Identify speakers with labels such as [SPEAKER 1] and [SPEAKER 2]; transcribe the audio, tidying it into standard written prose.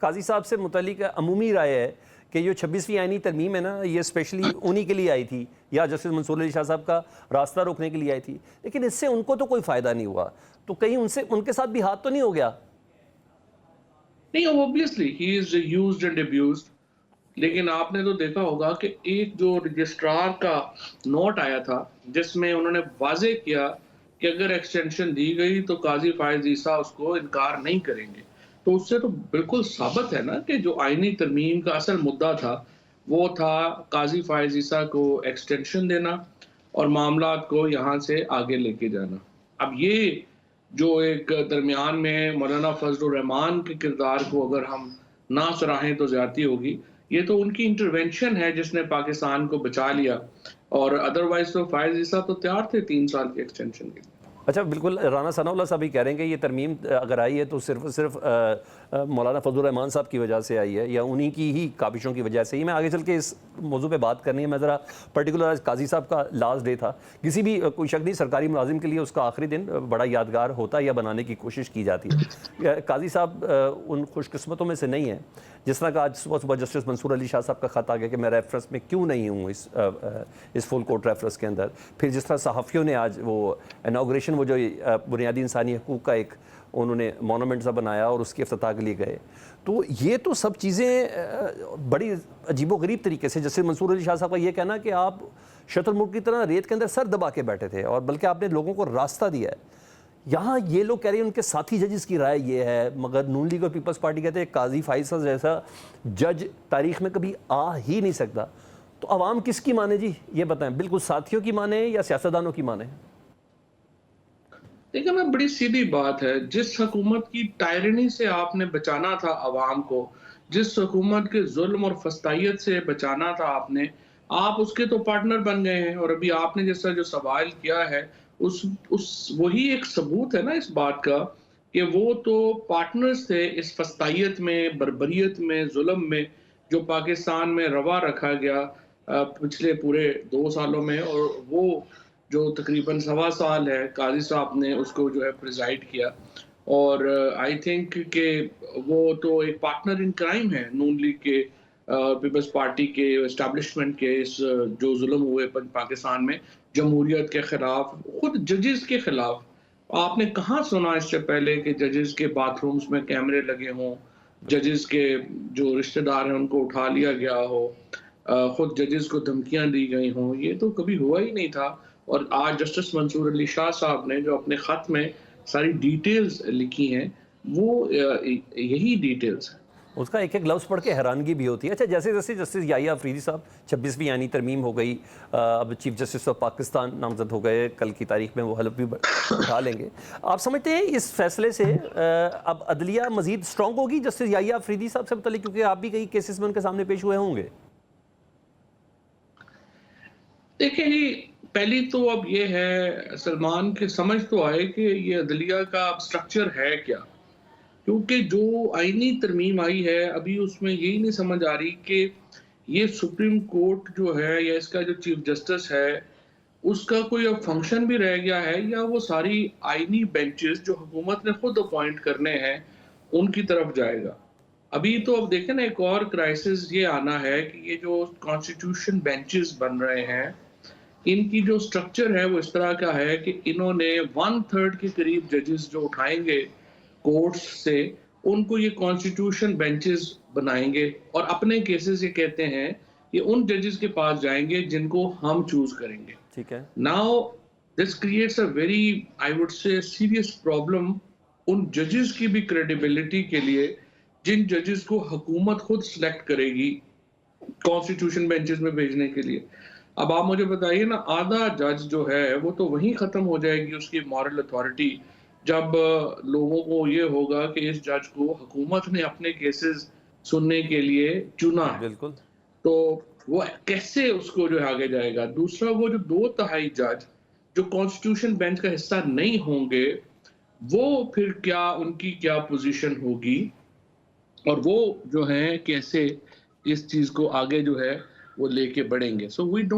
[SPEAKER 1] काजी साहब से मुतल्लिक अमूमी राय है कि जो 26वीं आईनी तरमीम है ना, ये स्पेशली उन्हीं के लिए आई थी, या जस्टिस मंसूर अली शाह साहब का रास्ता रोकने के लिए आई थी, लेकिन इससे उनको तो कोई फ़ायदा नहीं हुआ। तो कहीं उनसे उनके साथ भी हाथ तो नहीं हो गया?
[SPEAKER 2] नहीं, obviously he is used and abused. लेकिन आपने तो देखा होगा कि एक जो रजिस्ट्रार का नोट आया था, जिसमें उन्होंने वाजे किया कि अगर एक्सटेंशन दी गई तो काजी फायज ईसा उसको इनकार नहीं करेंगे। तो उससे तो बिल्कुल साबित है ना कि जो आईनी तरमीम का असल मुद्दा था, वो था काजी फायज ईसा को एक्सटेंशन देना और मामलात को यहाँ से आगे लेके जाना। अब ये जो एक दरमियान में मौलाना फजलुर रहमान के किरदार को अगर हम ना सराहें तो ज़्यादती होगी। ये तो उनकी इंटरवेंशन है जिसने पाकिस्तान को बचा लिया, और अदरवाइज़ तो फ़ायज़ ईसा तो तैयार थे 3 साल के एक्सटेंशन के लिए।
[SPEAKER 1] अच्छा, बिल्कुल राना सनाउल्लाह साहब भी कह रहे हैं कि ये तरमीम अगर आई है तो सिर्फ मौलाना फजलुर रहमान साहब की वजह से आई है, या उन्हीं की ही काबिशों की वजह से ही। मैं आगे चल के इस मौजू पे बात करनी है। मैं ज़रा पर्टिकुलर, आज काजी साहब का लास्ट डे था। किसी भी कोई शक नहीं, सरकारी मुलाजिम के लिए उसका आखिरी दिन बड़ा यादगार होता है या बनाने की कोशिश की जाती है। काजी साहब उन खुशकिस्मतों में से नहीं है। जिस तरह का आज सुबह सुबह जस्टिस मंसूर अली शाह साहब का ख़त आ गया कि मैं रेफरेंस में क्यों नहीं हूँ इस फुल कोर्ट रेफरेंस के अंदर। फिर जिस तरह सहाफ़ियों ने आज वो इनाग्रेशन, वो जो बुनियादी इंसानी हकूक़ का एक उन्होंने मोनूमेंट सा बनाया और उसके इफ्तिताह के लिए गए, तो ये तो सब चीज़ें बड़ी अजीबोगरीब तरीके से, जैसे मंसूर अली शाह साहब का ये कहना कि आप शतुरमुर्ग की तरह रेत के अंदर सर दबा के बैठे थे और बल्कि आपने लोगों को रास्ता दिया है। यहाँ ये लोग कह रहे हैं उनके साथी जजेस की राय ये है, मगर नून लीग और पीपल्स पार्टी कहते हैं काजी फाइज जैसा जज तारीख में कभी आ ही नहीं सकता। तो अवाम किसकी माने जी, ये बताएं? बिल्कुल साथियों की माने या सियासतदानों की माने?
[SPEAKER 2] देखिए ना, बड़ी सीधी बात है। जिस हुकूमत की टायरनी से आपने बचाना था अवाम को, जिस हुकूमत के जुल्म और फस्तायत से बचाना था आपने, आप उसके तो पार्टनर बन गए हैं। और अभी आपने जैसा जो सवाल किया है, उस वही एक सबूत है ना इस बात का कि वो तो पार्टनर्स थे इस फस्तायत में, बर्बरियत में, जुल्म में, जो पाकिस्तान में रवा रखा गया पिछले पूरे 2 सालों में। और वो जो तकरीबन सवा साल है, काज़ी साहब ने उसको जो है प्रिज़ाइड किया। और आई थिंक कि वो तो एक पार्टनर इन क्राइम है नून लीग के, पीपल्स पार्टी के, एस्टेब्लिशमेंट के, इस जो जुल्म हुए पाकिस्तान में जमहूरियत के खिलाफ, खुद जजेस के खिलाफ। आपने कहाँ सुना इससे पहले कि जजेस के बाथरूम्स में कैमरे लगे हों, जजेस के जो रिश्तेदार हैं उनको उठा लिया गया हो, खुद जजेस को धमकियां दी गई हों? ये तो कभी हुआ ही नहीं था। और आज जस्टिस मंसूर अली शाह साहब ने जो अपने ख़त में सारी डिटेल्स लिखी हैं, वो यही डिटेल्स हैं।
[SPEAKER 1] उसका एक एक लफ्ज़ पढ़ के हैरानगी भी होती है। अच्छा, जैसे जैसे जस्टिस याहिया अफरीदी साहब 26वीं यानी तरमीम हो गई, अब चीफ जस्टिस ऑफ पाकिस्तान नामजद हो गए, कल की तारीख में वो हलफ भी उठा लेंगे। आप समझते हैं इस फैसले से अब अदलिया मजीद स्ट्रॉन्ग होगी जस्टिस याहिया अफरीदी साहब से मतलब, क्योंकि आप भी कई केसेस में उनके सामने पेश हुए होंगे?
[SPEAKER 2] देखिए जी, पहली तो अब ये है सलमान की समझ तो आए कि ये अदलिया का स्ट्रक्चर है क्या? क्योंकि जो आईनी तरमीम आई है, अभी उसमें यही नहीं समझ आ रही कि ये सुप्रीम कोर्ट जो है या इसका जो चीफ जस्टिस है, उसका कोई अब फंक्शन भी रह गया है, या वो सारी आईनी बेंचेस जो हुकूमत ने खुद अपॉइंट करने हैं, उनकी तरफ जाएगा। अभी तो अब देखें ना, एक और क्राइसिस ये आना है कि ये जो कॉन्स्टिट्यूशन बेंचेस बन रहे हैं, इनकी जो स्ट्रक्चर है वो इस तरह का है कि इन्होंने 1/3 के करीब जजेस जो उठाएंगे कोर्ट्स से, उनको ये कॉन्स्टिट्यूशन बेंचेस बनाएंगे और अपने केसेस ये कहते हैं कि उन जजेस के पास जाएंगे जिनको हम चूज करेंगे।
[SPEAKER 1] ठीक है।
[SPEAKER 2] Now this creates a very, I would say, serious problem उन जजेस की भी क्रेडिबिलिटी के लिए, जिन जजेस को हुकूमत खुद सिलेक्ट करेगी कॉन्स्टिट्यूशन बेंचेस में भेजने के लिए। अब आप मुझे बताइए ना, आधा जज जो है वो तो वहीं खत्म हो जाएगी उसकी मॉरल अथॉरिटी, जब लोगों को ये होगा कि इस जज को हुकूमत ने अपने केसेस सुनने के लिए चुना है।
[SPEAKER 1] बिल्कुल।
[SPEAKER 2] तो वो कैसे उसको जो है आगे जाएगा? दूसरा, वो जो 2 तिहाई जज जो कॉन्स्टिट्यूशन बेंच का हिस्सा नहीं होंगे, वो फिर क्या, उनकी क्या पोजीशन होगी, और वो जो है कैसे इस चीज को आगे जो है वो लेके बढ़ेंगे। So we don't